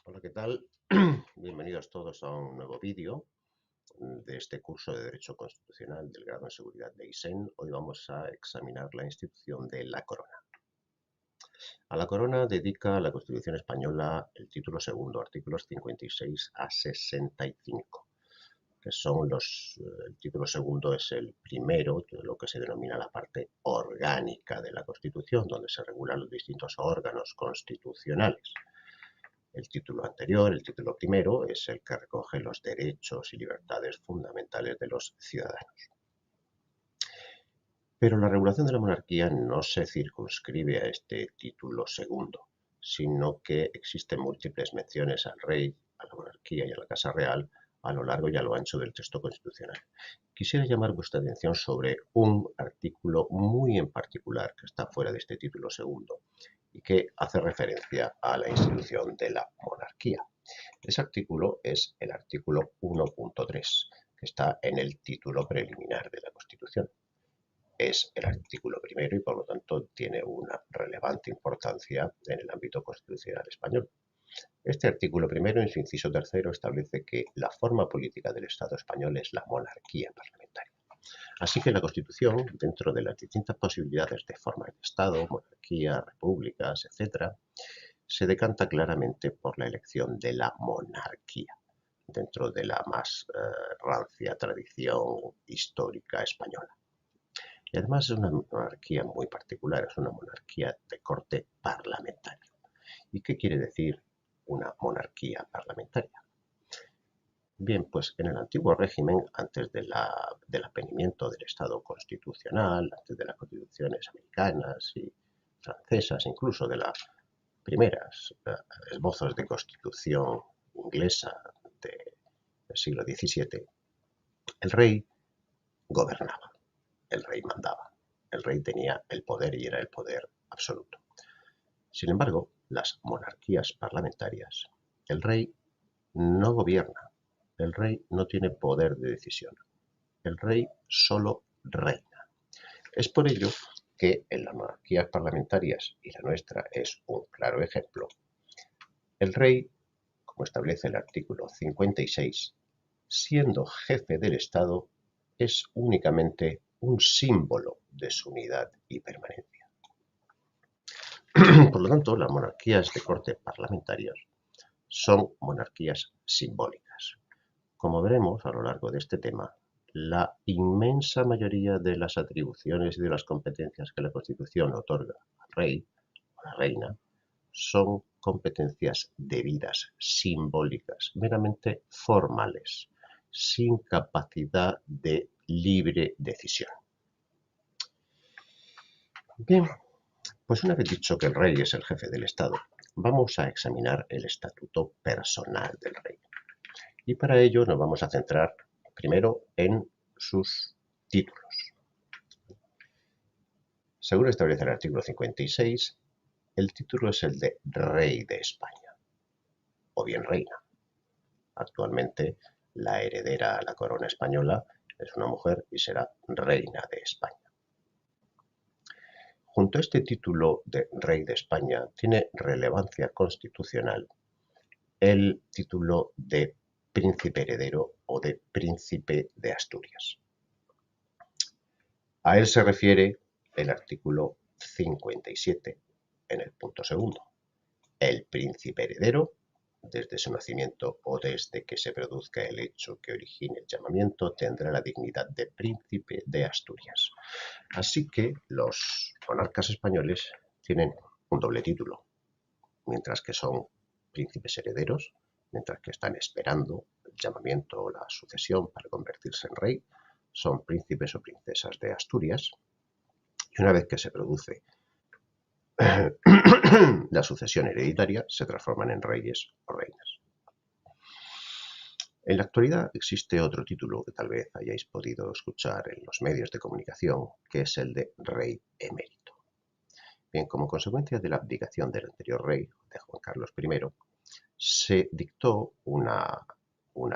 Hola, ¿qué tal? Bienvenidos todos a un nuevo vídeo de este curso de Derecho Constitucional del grado en Seguridad de ISEN. Hoy vamos a examinar la institución de la corona. A la corona dedica la Constitución española el título segundo, artículos 56 a 65, que son el título segundo es el primero, lo que se denomina la parte orgánica de la Constitución, donde se regulan los distintos órganos constitucionales. El título anterior, el título primero, es el que recoge los derechos y libertades fundamentales de los ciudadanos. Pero la regulación de la monarquía no se circunscribe a este título segundo, sino que existen múltiples menciones al rey, a la monarquía y a la Casa Real a lo largo y a lo ancho del texto constitucional. Quisiera llamar vuestra atención sobre un artículo muy en particular que está fuera de este título segundo y que hace referencia a la institución de la monarquía. Ese artículo es el artículo 1.3, que está en el título preliminar de la Constitución. Es el artículo primero y por lo tanto tiene una relevante importancia en el ámbito constitucional español. Este artículo primero, en su inciso tercero, establece que la forma política del Estado español es la monarquía parlamentaria. Así que la Constitución, dentro de las distintas posibilidades de forma de Estado, monarquía, repúblicas, etc., se decanta claramente por la elección de la monarquía, dentro de la más rancia tradición histórica española. Y además es una monarquía muy particular, es una monarquía de corte parlamentario. ¿Y qué quiere decir una monarquía parlamentaria? Bien, pues en el antiguo régimen, antes del advenimiento del Estado constitucional, antes de las constituciones americanas y francesas, incluso de las primeras esbozos de constitución inglesa del siglo XVII, el rey gobernaba, el rey mandaba, el rey tenía el poder y era el poder absoluto. Sin embargo, las monarquías parlamentarias, el rey no gobierna, el rey no tiene poder de decisión, el rey solo reina. Es por ello que en las monarquías parlamentarias, y la nuestra es un claro ejemplo, el rey, como establece el artículo 56, siendo jefe del Estado, es únicamente un símbolo de su unidad y permanencia. Por lo tanto, las monarquías de corte parlamentarias son monarquías simbólicas. Como veremos a lo largo de este tema, la inmensa mayoría de las atribuciones y de las competencias que la Constitución otorga al rey o a la reina son competencias debidas, simbólicas, meramente formales, sin capacidad de libre decisión. Bien, pues una vez dicho que el rey es el jefe del Estado, vamos a examinar el estatuto personal del rey. Y para ello nos vamos a centrar primero en sus títulos. Según establece el artículo 56, el título es el de Rey de España, o bien Reina. Actualmente, la heredera a la corona española es una mujer y será Reina de España. Junto a este título de Rey de España tiene relevancia constitucional el título de Príncipe Heredero o de Príncipe de Asturias. A él se refiere el artículo 57 en el punto segundo. El príncipe heredero, desde su nacimiento o desde que se produzca el hecho que origine el llamamiento, tendrá la dignidad de príncipe de Asturias. Así que los monarcas españoles tienen un doble título, mientras que son príncipes herederos, mientras que están esperando el llamamiento o la sucesión para convertirse en rey, son príncipes o princesas de Asturias, y una vez que se produce la sucesión hereditaria, se transforman en reyes o reinas. En la actualidad existe otro título que tal vez hayáis podido escuchar en los medios de comunicación, que es el de rey emérito. Bien, como consecuencia de la abdicación del anterior rey, de Juan Carlos I, se dictó una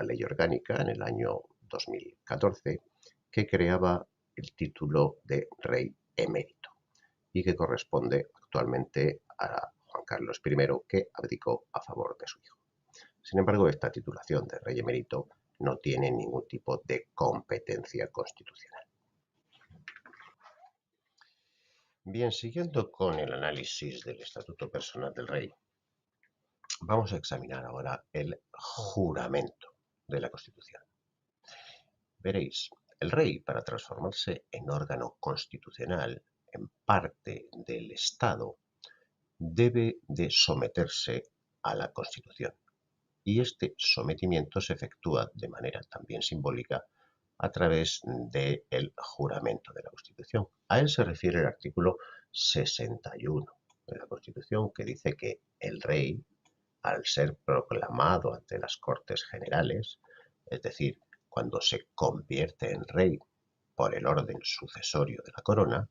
ley orgánica en el año 2014 que creaba el título de rey emérito y que corresponde actualmente a Juan Carlos I, que abdicó a favor de su hijo. Sin embargo, esta titulación de rey emérito no tiene ningún tipo de competencia constitucional. Bien, siguiendo con el análisis del estatuto personal del rey, vamos a examinar ahora el juramento de la Constitución. Veréis, el rey, para transformarse en órgano constitucional, en parte del Estado, debe de someterse a la Constitución. Y este sometimiento se efectúa de manera también simbólica a través del juramento de la Constitución. A él se refiere el artículo 61 de la Constitución, que dice que el rey, al ser proclamado ante las Cortes Generales, es decir, cuando se convierte en rey por el orden sucesorio de la corona,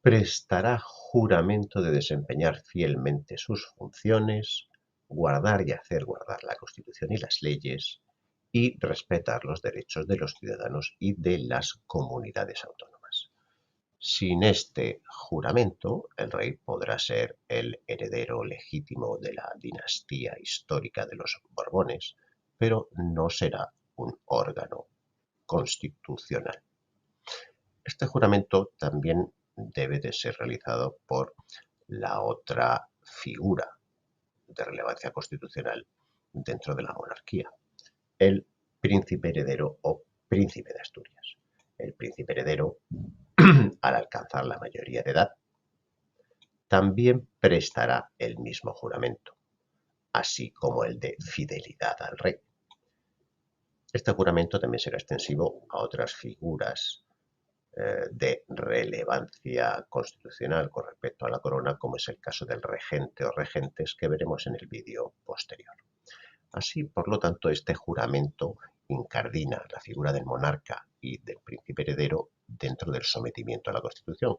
prestará juramento de desempeñar fielmente sus funciones, guardar y hacer guardar la Constitución y las leyes, y respetar los derechos de los ciudadanos y de las comunidades autónomas. Sin este juramento, el rey podrá ser el heredero legítimo de la dinastía histórica de los Borbones, pero no será un órgano constitucional. Este juramento también debe de ser realizado por la otra figura de relevancia constitucional dentro de la monarquía, el príncipe heredero o príncipe de Asturias. El príncipe heredero, al alcanzar la mayoría de edad, también prestará el mismo juramento, así como el de fidelidad al rey. Este juramento también será extensivo a otras figuras de relevancia constitucional con respecto a la corona, como es el caso del regente o regentes que veremos en el vídeo posterior. Así, por lo tanto, este juramento incardina la figura del monarca y del príncipe heredero dentro del sometimiento a la Constitución.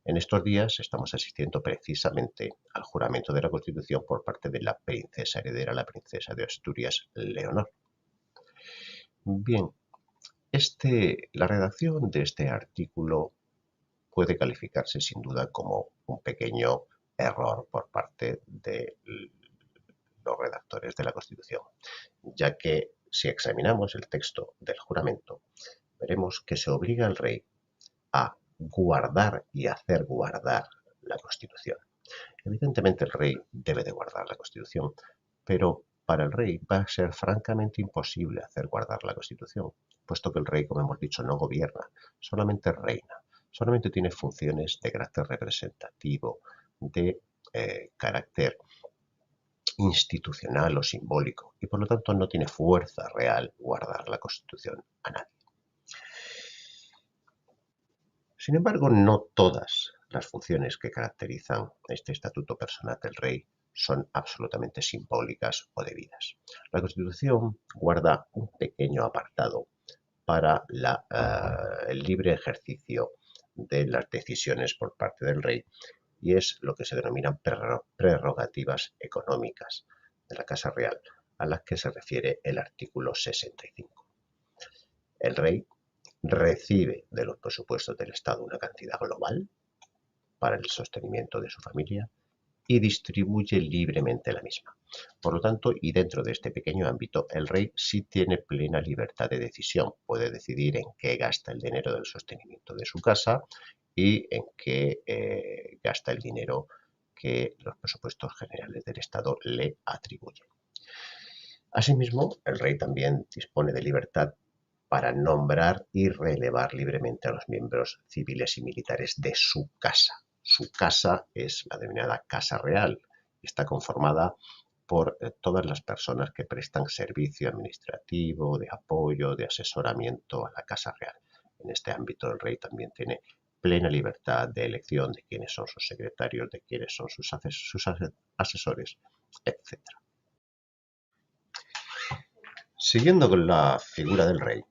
En estos días estamos asistiendo precisamente al juramento de la Constitución por parte de la princesa heredera, la princesa de Asturias, Leonor. Bien, la redacción de este artículo puede calificarse sin duda como un pequeño error por parte de los redactores de la Constitución, ya que si examinamos el texto del juramento, veremos que se obliga al rey a guardar y hacer guardar la Constitución. Evidentemente el rey debe de guardar la Constitución, pero para el rey va a ser francamente imposible hacer guardar la Constitución, puesto que el rey, como hemos dicho, no gobierna, solamente reina, solamente tiene funciones de carácter representativo, de carácter institucional o simbólico, y por lo tanto no tiene fuerza real guardar la Constitución a nadie. Sin embargo, no todas las funciones que caracterizan este estatuto personal del rey son absolutamente simbólicas o debidas. La Constitución guarda un pequeño apartado para el libre ejercicio de las decisiones por parte del rey, y es lo que se denominan prerrogativas económicas de la Casa Real, a las que se refiere el artículo 65. El rey recibe de los presupuestos del Estado una cantidad global para el sostenimiento de su familia y distribuye libremente la misma. Por lo tanto, y dentro de este pequeño ámbito, el rey sí tiene plena libertad de decisión. Puede decidir en qué gasta el dinero del sostenimiento de su casa y en qué gasta el dinero que los presupuestos generales del Estado le atribuyen. Asimismo, el rey también dispone de libertad para nombrar y relevar libremente a los miembros civiles y militares de su casa. Su casa es la denominada Casa Real y está conformada por todas las personas que prestan servicio administrativo, de apoyo, de asesoramiento a la Casa Real. En este ámbito el rey también tiene plena libertad de elección de quiénes son sus secretarios, de quiénes son sus asesores, etc. Siguiendo con la figura del rey,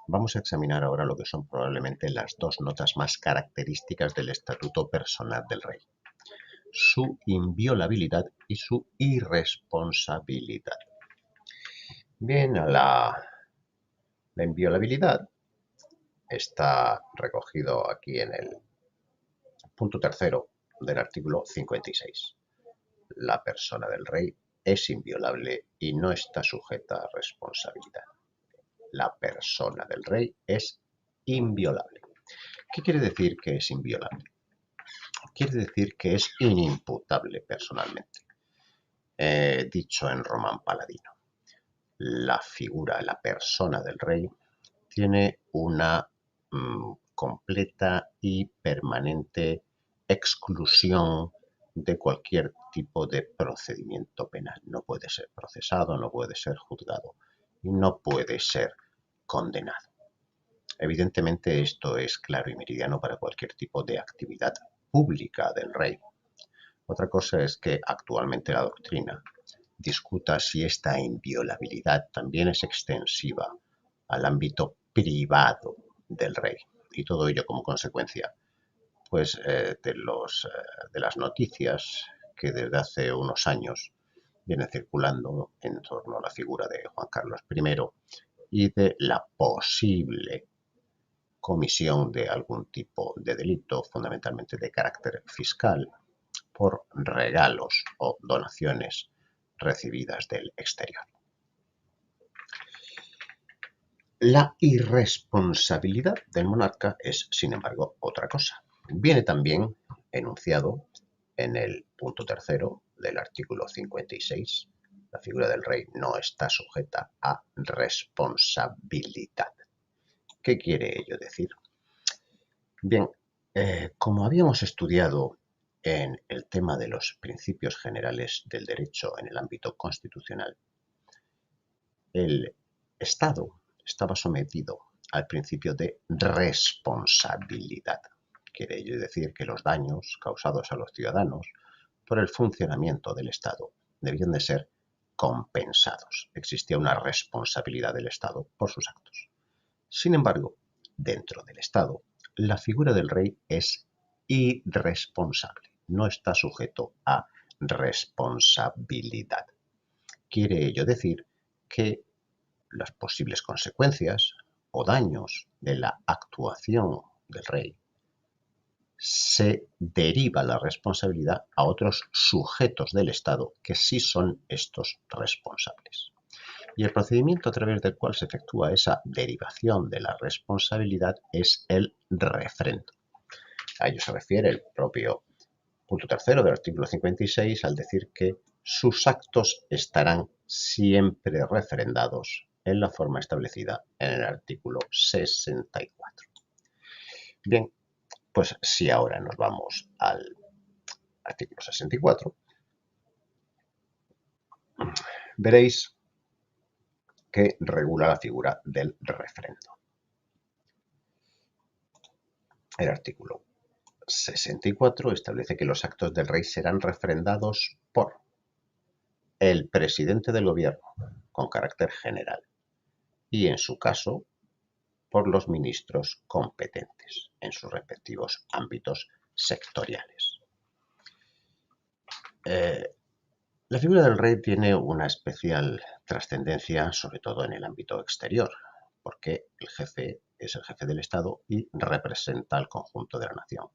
vamos a examinar ahora lo que son probablemente las dos notas más características del estatuto personal del rey: su inviolabilidad y su irresponsabilidad. Bien, la inviolabilidad está recogido aquí en el punto tercero del artículo 56. La persona del rey es inviolable y no está sujeta a responsabilidad. La persona del rey es inviolable. ¿Qué quiere decir que es inviolable? Quiere decir que es inimputable personalmente. Dicho en román paladino, la figura, la persona del rey tiene una completa y permanente exclusión de cualquier tipo de procedimiento penal. No puede ser procesado, no puede ser juzgado y no puede ser condenado. Evidentemente esto es claro y meridiano para cualquier tipo de actividad pública del rey. Otra cosa es que actualmente la doctrina discuta si esta inviolabilidad también es extensiva al ámbito privado del rey. Y todo ello como consecuencia pues, de las noticias que desde hace unos años vienen circulando en torno a la figura de Juan Carlos I y de la posible comisión de algún tipo de delito, fundamentalmente de carácter fiscal, por regalos o donaciones recibidas del exterior. La irresponsabilidad del monarca es, sin embargo, otra cosa. Viene también enunciado en el punto tercero del artículo 56. La figura del rey no está sujeta a responsabilidad. ¿Qué quiere ello decir? Bien, como habíamos estudiado en el tema de los principios generales del derecho en el ámbito constitucional, el Estado estaba sometido al principio de responsabilidad. Quiere ello decir que los daños causados a los ciudadanos por el funcionamiento del Estado debían de ser compensados. Existía una responsabilidad del Estado por sus actos. Sin embargo, dentro del Estado, la figura del rey es irresponsable, no está sujeto a responsabilidad. Quiere ello decir que las posibles consecuencias o daños de la actuación del rey se deriva la responsabilidad a otros sujetos del Estado que sí son estos responsables. Y el procedimiento a través del cual se efectúa esa derivación de la responsabilidad es el refrendo. A ello se refiere el propio punto tercero del artículo 56 al decir que sus actos estarán siempre refrendados en la forma establecida en el artículo 64. Bien, pues si ahora nos vamos al artículo 64, veréis que regula la figura del refrendo. El artículo 64 establece que los actos del rey serán refrendados por el presidente del gobierno con carácter general y, en su caso, por los ministros competentes en sus respectivos ámbitos sectoriales. La figura del rey tiene una especial trascendencia, sobre todo en el ámbito exterior, porque el jefe es el jefe del Estado y representa al conjunto de la nación.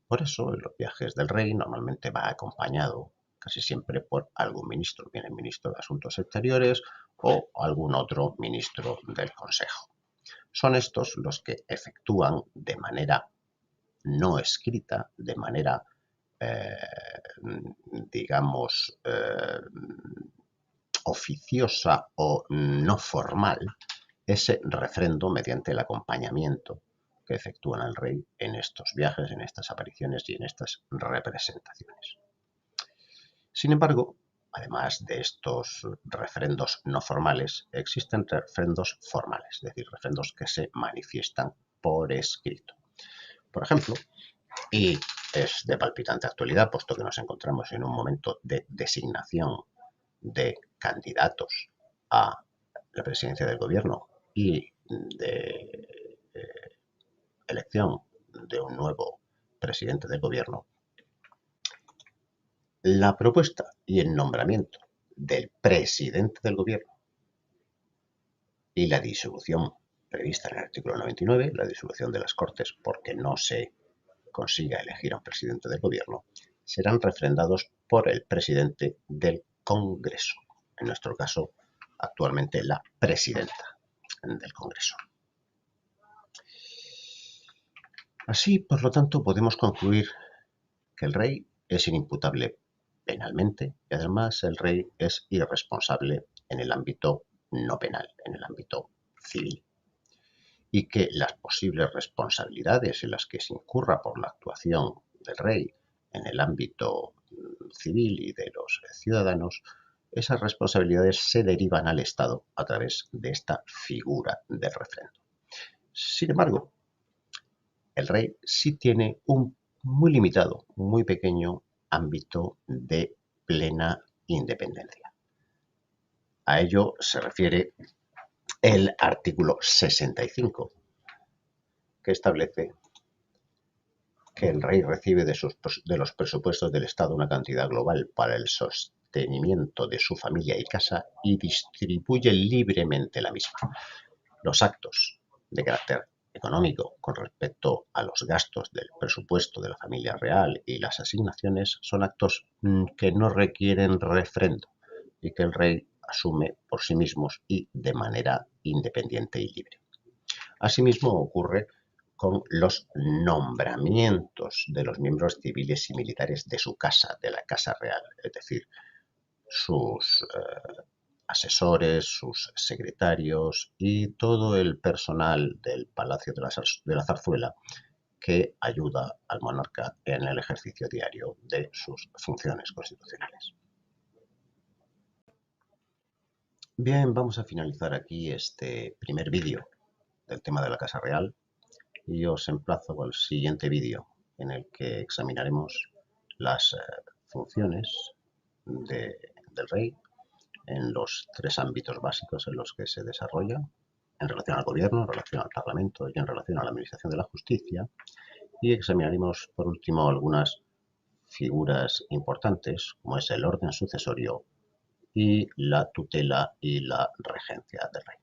Por eso, en los viajes del rey normalmente va acompañado casi siempre por algún ministro, bien el ministro de Asuntos Exteriores o algún otro ministro del Consejo. Son estos los que efectúan de manera no escrita, de manera, digamos, oficiosa o no formal, ese refrendo mediante el acompañamiento que efectúan al rey en estos viajes, en estas apariciones y en estas representaciones. Sin embargo, además de estos refrendos no formales, existen refrendos formales, es decir, refrendos que se manifiestan por escrito. Por ejemplo, y es de palpitante actualidad, puesto que nos encontramos en un momento de designación de candidatos a la presidencia del gobierno y de elección de un nuevo presidente del gobierno, la propuesta y el nombramiento del presidente del gobierno y la disolución prevista en el artículo 99, la disolución de las Cortes porque no se consiga elegir a un presidente del gobierno, serán refrendados por el presidente del Congreso. En nuestro caso, actualmente la presidenta del Congreso. Así, por lo tanto, podemos concluir que el rey es inimputable penalmente y además el rey es irresponsable en el ámbito no penal, en el ámbito civil. Y que las posibles responsabilidades en las que se incurra por la actuación del rey en el ámbito civil y de los ciudadanos, esas responsabilidades se derivan al Estado a través de esta figura del refrendo. Sin embargo, el rey sí tiene un muy limitado, muy pequeño ámbito de plena independencia. A ello se refiere el artículo 65, que establece que el rey recibe de los presupuestos del Estado una cantidad global para el sostenimiento de su familia y casa y distribuye libremente la misma. Los actos de carácter económico con respecto a los gastos del presupuesto de la familia real y las asignaciones son actos que no requieren refrendo y que el rey asume por sí mismos y de manera independiente y libre. Asimismo ocurre con los nombramientos de los miembros civiles y militares de su casa, de la Casa Real, es decir, sus asesores, sus secretarios y todo el personal del Palacio de la Zarzuela que ayuda al monarca en el ejercicio diario de sus funciones constitucionales. Bien, vamos a finalizar aquí este primer vídeo del tema de la Casa Real y os emplazo al siguiente vídeo en el que examinaremos las funciones del rey en los tres ámbitos básicos en los que se desarrolla, en relación al gobierno, en relación al parlamento y en relación a la administración de la justicia, y examinaremos por último algunas figuras importantes como es el orden sucesorio y la tutela y la regencia del rey.